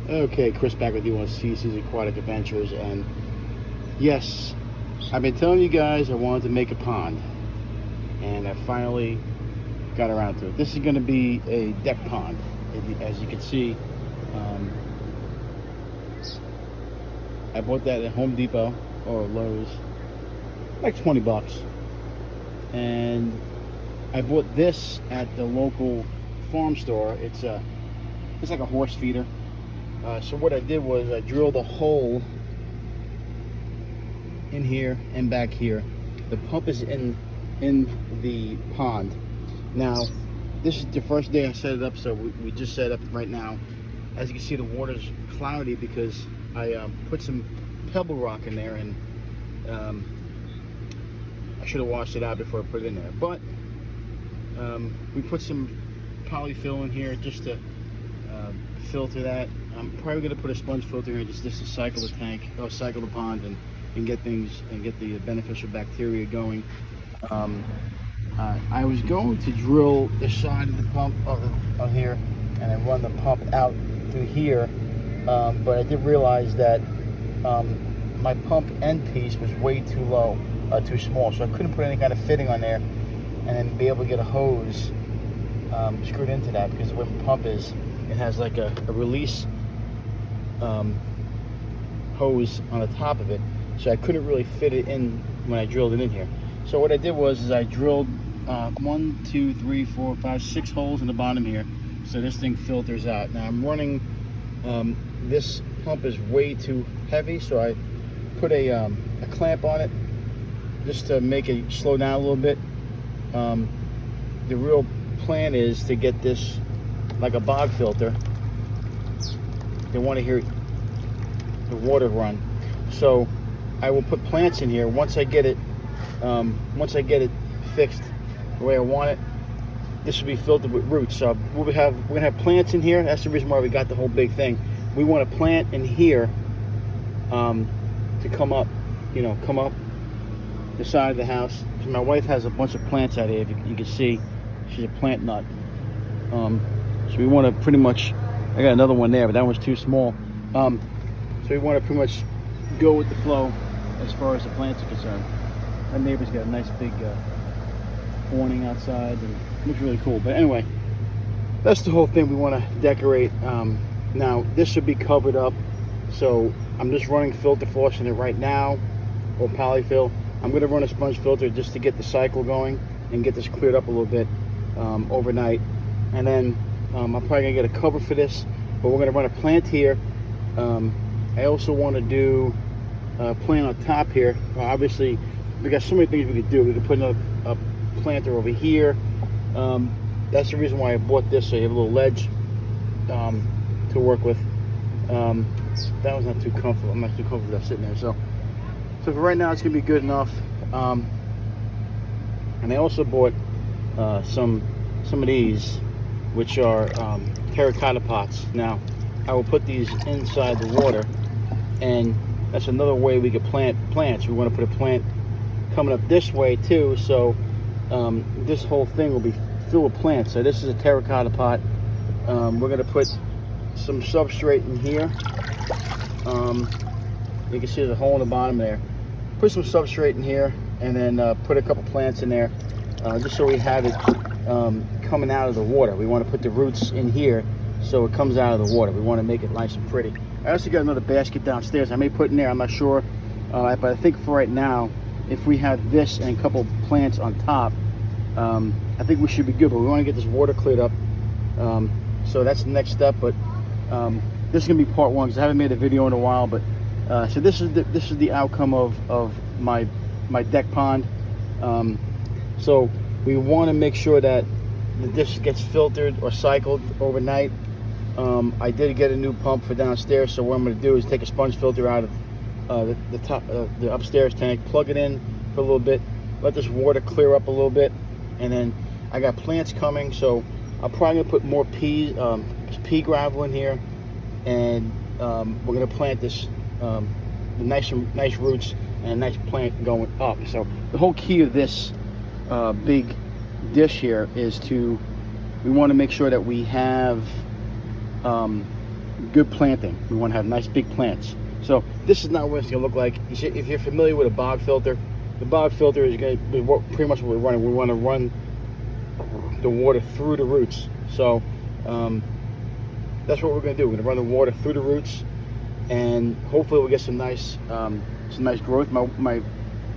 Okay, Chris back with you on CC's Aquatic Adventures, and yes, I've been telling you guys I wanted to make a pond, and I finally got around to it. This is going to be a deck pond, as you can see. Um, I bought that at Home Depot or Lowe's, like 20 bucks, and I bought this at the local farm store. It's like a horse feeder. So what I did was I drilled a hole in here and back here. The pump is in the pond. Now, this is the first day I set it up, so we just set it up right now. As you can see, the water's cloudy because I put some pebble rock in there, and I should have washed it out before I put it in there. But we put some polyfill in here just to filter that. I'm probably going to put a sponge filter in just to cycle the tank, or cycle the pond, and get things and get the beneficial bacteria going. I was going to drill the side of the pump of here and then run the pump out through here, but I did realize that my pump end piece was way too low, too small, so I couldn't put any kind of fitting on there and then be able to get a hose screwed into that, because the way the pump is, it has like a release hose on the top of it, so I couldn't really fit it in when I drilled it in here. So what I did was I drilled 1, 2, 3, 4, 5, 6 holes in the bottom here, so this thing filters out. Now I'm running, this pump is way too heavy, so I put a clamp on it just to make it slow down a little bit. The real plan is to get this like a bog filter. They want to hear the water run, so I will put plants in here once I get it fixed the way I want it. This will be filtered with roots, so we're gonna have plants in here. That's the reason why we got the whole big thing. We want a plant in here to come up the side of the house. My wife has a bunch of plants out here. If you can see, she's a plant nut. So we want to pretty much, I got another one there, but that one's too small. So we want to pretty much go with the flow as far as the plants are concerned. My neighbor's got a nice big awning outside, and it looks really cool. But anyway, that's the whole thing we want to decorate. Now, this should be covered up, so I'm just running filter floss in it right now, or polyfill. I'm going to run a sponge filter just to get the cycle going and get this cleared up a little bit overnight. And then I'm probably going to get a cover for this, but we're going to run a plant here. I also want to do a plant on top here. Obviously, we got so many things we could do. We could put another planter over here. That's the reason why I bought this, so you have a little ledge to work with. That was not too comfortable. I'm not too comfortable with that sitting there. So for right now, it's going to be good enough. And I also bought some of these, which are terracotta pots. Now, I will put these inside the water, and that's another way we could plant plants. We want to put a plant coming up this way too, so this whole thing will be filled with plants. So this is a terracotta pot. We're going to put some substrate in here. You can see there's a hole in the bottom there. Put some substrate in here, and then put a couple plants in there, just so we have it coming out of the water. We want to put the roots in here so it comes out of the water. We want to make it nice and pretty. I also got another basket downstairs I may put in there, I'm not sure, but I think for right now, if we have this and a couple plants on top, I think we should be good. But we want to get this water cleared up, so that's the next step. But this is gonna be part one, because I haven't made a video in a while. But so this is the outcome of my deck pond. So we want to make sure that this gets filtered or cycled overnight. I did get a new pump for downstairs, so what I'm going to do is take a sponge filter out of the upstairs tank, plug it in for a little bit, let this water clear up a little bit, and then I got plants coming, so I'm probably going to put more pea gravel in here, and we're going to plant this nice roots and a nice plant going up. So the whole key of this big dish here is we want to make sure that we have good planting. We want to have nice big plants. So this is not what it's going to look like. If you're familiar with a bog filter, the bog filter is going to be pretty much what we're running. We want to run the water through the roots. So that's what we're going to do. We're going to run the water through the roots, and hopefully we'll get some nice growth. My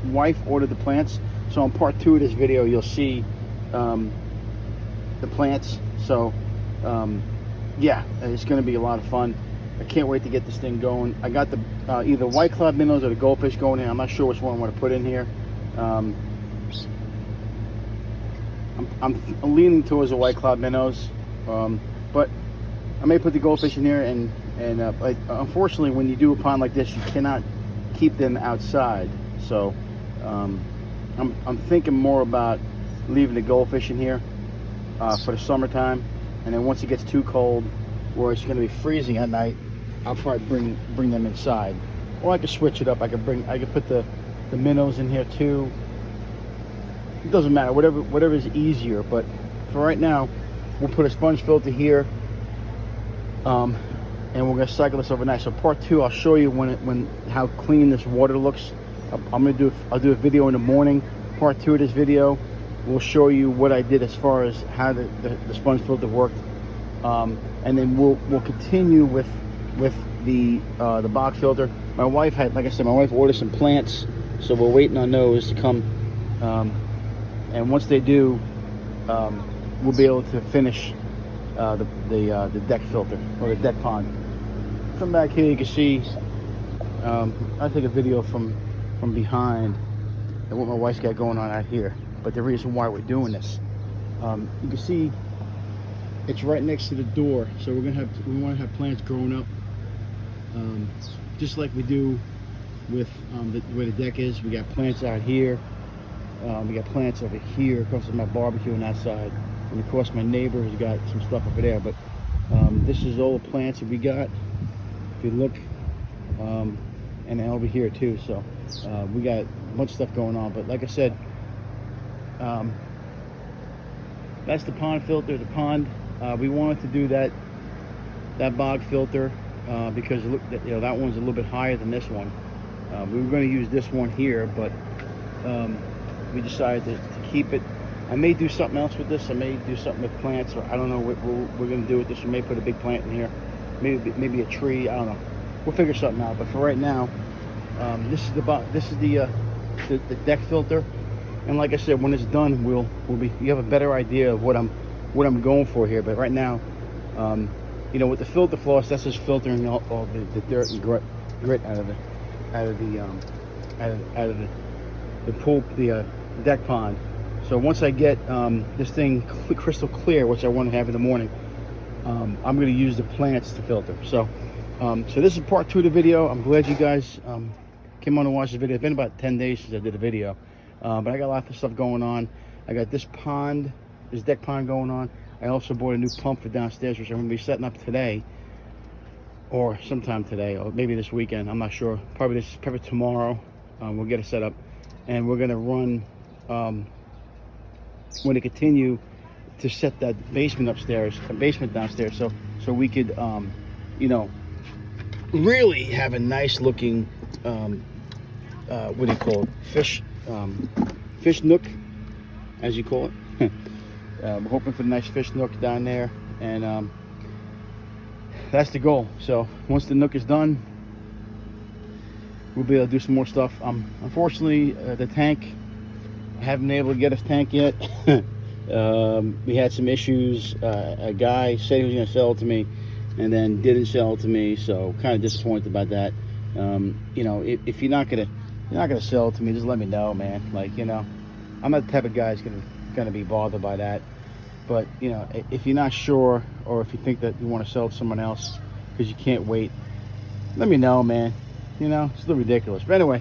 wife ordered the plants, so on part 2 of this video you'll see the plants. So yeah, it's going to be a lot of fun. I can't wait to get this thing going. I got the either white cloud minnows or the goldfish going in. I'm not sure which one I want to put in here. I'm leaning towards the white cloud minnows, but I may put the goldfish in here. And unfortunately, when you do a pond like this, you cannot keep them outside. So I'm thinking more about leaving the goldfish in here for the summertime, and then once it gets too cold, where it's going to be freezing at night, I'll probably bring them inside. Or I could switch it up. I could put the minnows in here too. It doesn't matter, whatever is easier. But for right now, we'll put a sponge filter here, and we're gonna cycle this overnight. So part 2, I'll show you how clean this water looks. I'll do a video in the morning. Part 2 of this video, we'll show you what I did as far as how the sponge filter worked, and then we'll continue with the bog filter. My wife like I said, my wife ordered some plants, so we're waiting on those to come. And once they do, we'll be able to finish the deck filter, or the deck pond. Come back here, you can see, I take a video from behind and what my wife's got going on out here. But the reason why we're doing this, you can see it's right next to the door. So we want to have plants growing up, just like we do with where the deck is. We got plants out here. We got plants over here across my barbecue on that side, and of course my neighbor has got some stuff over there. But this is all the plants that we got, if you look, and then over here too. So we got a bunch of stuff going on. But like I said, that's the pond filter. The pond, we wanted to do that bog filter because that one's a little bit higher than this one. We were going to use this one here, but we decided to keep it. I may do something else with this. I may do something with plants, or I don't know what we're going to do with this. We may put a big plant in here, maybe a tree. I don't know. We'll figure something out. But for right now, this is the deck filter. And like I said, when it's done, you have a better idea of what I'm going for here. But right now, with the filter floss, that's just filtering all the dirt and grit out of the pool, the deck pond. So once I get this thing crystal clear, which I want to have in the morning, I'm going to use the plants to filter. So this is part 2 of the video. I'm glad you guys came on to watch the video. It's been about 10 days since I did a video, but I got a lot of stuff going on. I got this deck pond going on. I also bought a new pump for downstairs, which I'm going to be setting up today, or sometime today, or maybe this weekend. I'm not sure. Probably tomorrow. We'll get it set up, and we're going to run. Going to continue to set that basement downstairs, so we could, really have a nice looking, what do you call it? Fish nook, as you call it. We're hoping for a nice fish nook down there, and that's the goal. So once the nook is done, we'll be able to do some more stuff. Unfortunately, the tank, I haven't been able to get a tank yet. We had some issues. A guy said he was going to sell it to me, and then didn't sell it to me. So kind of disappointed about that. If you're not gonna sell it to me, just let me know, man. Like, I'm not the type of guy that's gonna be bothered by that. But if you're not sure, or if you think that you want to sell it to someone else because you can't wait, let me know, man. It's a little ridiculous. But anyway,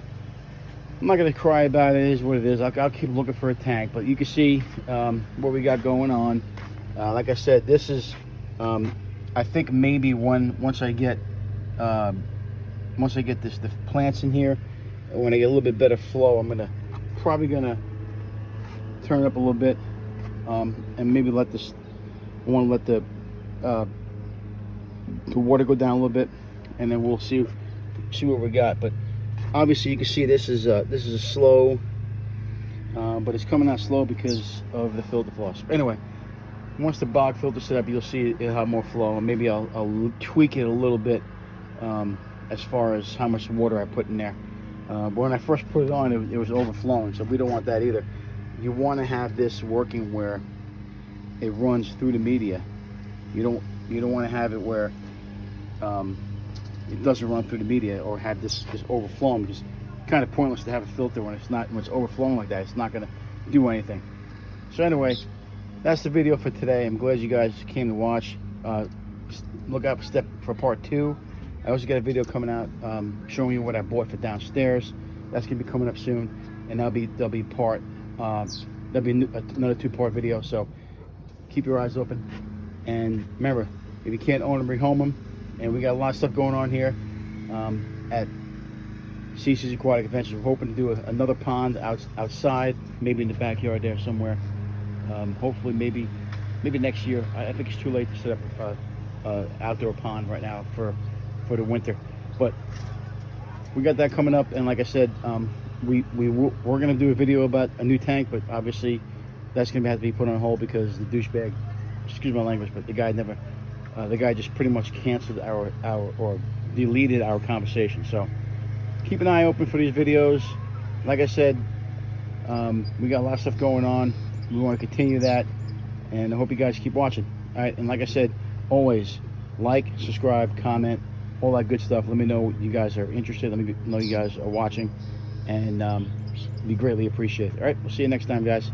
I'm not going to cry about it. It is what it is. I'll keep looking for a tank. But you can see what we got going on. Like I said, this is, I think maybe once I get the plants in here, when I get a little bit better flow, I'm probably gonna turn it up a little bit, and maybe I want to let the the water go down a little bit, and then we'll see what we got. But obviously you can see this is a slow, but it's coming out slow because of the filter floss. Anyway, once the bog filter set up, you'll see it'll have more flow, and maybe I'll tweak it a little bit as far as how much water I put in there. But when I first put it on, it was overflowing, so we don't want that either. You want to have this working where it runs through the media. You don't want to have it where it doesn't run through the media, or have this overflowing, because it's kind of pointless to have a filter when it's overflowing like that. It's not going to do anything. So anyway, that's the video for today. I'm glad you guys came to watch. Look out for part 2. I also got a video coming out showing you what I bought for downstairs. That's gonna be coming up soon, and that'll be another 2-part video. So keep your eyes open, and remember, if you can't own them, rehome them. And we got a lot of stuff going on here at CC's Aquatic Adventures. We're hoping to do another pond outside, maybe in the backyard there somewhere. Hopefully, maybe next year. I think it's too late to set up outdoor pond right now for the winter, but we got that coming up. And like I said, we're gonna do a video about a new tank, but obviously that's gonna have to be put on hold because the douchebag, excuse my language, but the guy just pretty much canceled or deleted our conversation. So keep an eye open for these videos. Like I said, we got a lot of stuff going on. We want to continue that, and I hope you guys keep watching. All right, and like I said, always like, subscribe, comment, all that good stuff. Let me know you guys are interested. Let me know you guys are watching, and be greatly appreciated. All right, we'll see you next time, guys.